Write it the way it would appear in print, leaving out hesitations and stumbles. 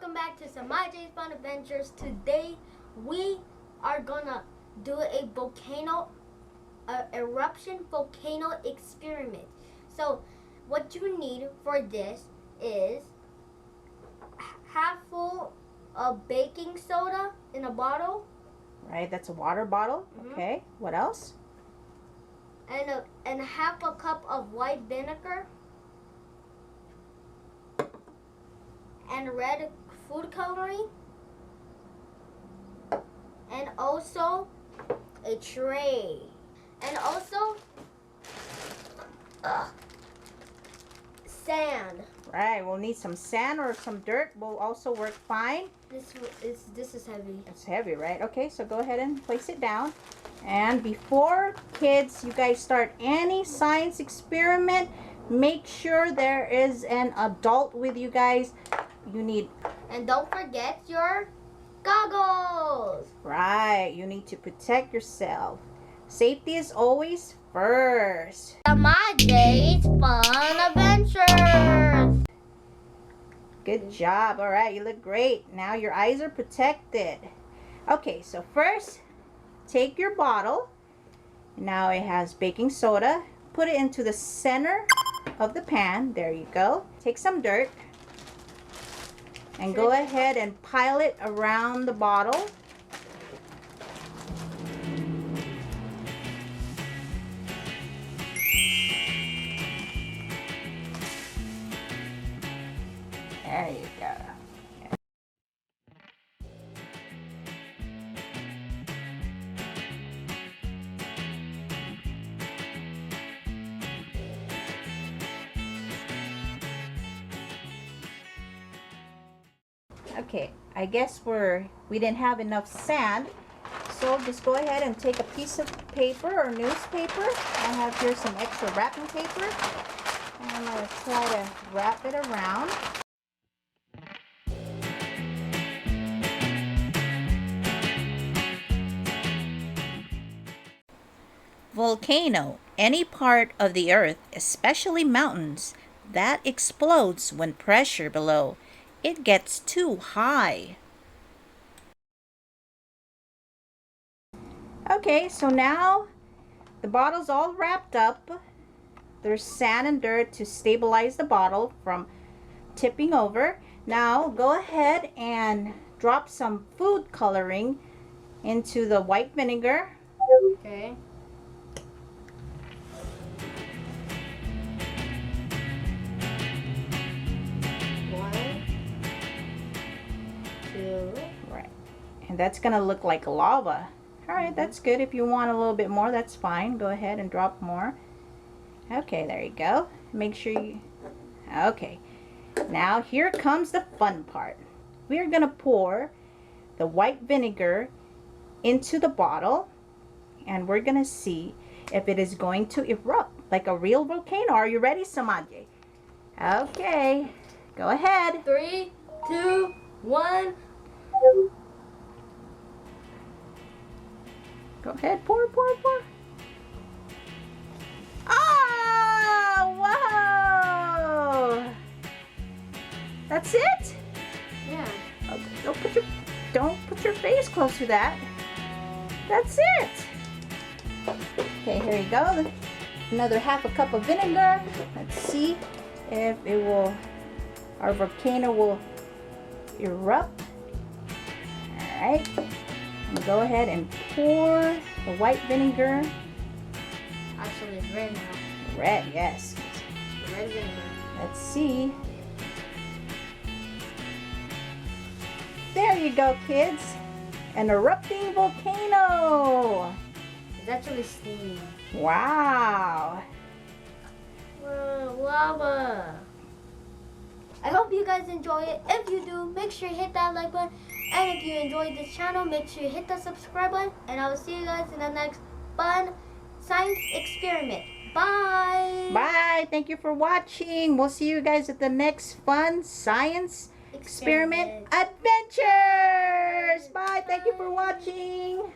welcome back to some My J's Fun Adventures. Today we are gonna do a eruption volcano experiment. So what you need for this is half full of baking soda in a bottle. Right, that's a water bottle. Okay, what else? And half a cup of white vinegar. And red food coloring, and also a tray, and also sand. Right, we'll need some sand or some dirt. Will also work fine. This is heavy. It's heavy, right? Okay, so go ahead and place it down. And before kids, you guys start any science experiment, make sure there is an adult with you guys. You need, and don't forget your goggles. Right, you need to protect yourself. Safety is always first. My J's Fun Adventures. Good job. All right, you look great. Now your eyes are protected. Okay, so first take your bottle. Now it has baking soda. Put it into the center of the pan. There you go. Take some dirt. And go ahead and pile it around the bottle. There you go. Okay, I guess we didn't have enough sand, so just go ahead and take a piece of paper or newspaper. I have here some extra wrapping paper, and I'm going to try to wrap it around. Volcano, any part of the earth, especially mountains, that explodes when pressure below it gets too high. Okay, so now the bottle's all wrapped up. There's sand and dirt to stabilize the bottle from tipping over. Now go ahead and drop some food coloring into the white vinegar. Okay. Right, and that's gonna look like lava. All right, that's good. If you want a little bit more, that's fine. Go ahead and drop more. Okay, there you go. Make sure you, okay, now here comes the fun part. We are gonna pour the white vinegar into the bottle, and we're gonna see if it is going to erupt like a real volcano. Are you ready, Samadji? Okay, go ahead. 3, 2, 1. Go ahead, pour. Oh, whoa! That's it? Yeah. Okay, don't put your face close to that. That's it. Okay, here you go. Another half a cup of vinegar. Let's see if our volcano will erupt. All right. And go ahead and pour the white vinegar. Actually, it's red now. Red, yes. Red vinegar. Let's see. There you go, kids. An erupting volcano. It's actually steam. Wow. Lava. I hope you guys enjoy it. If you do, make sure you hit that like button. And if you enjoyed this channel, make sure you hit the subscribe button. And I will see you guys in the next fun science experiment. Bye. Bye. Thank you for watching. We'll see you guys at the next fun science experiment adventures. Bye. Thank you for watching.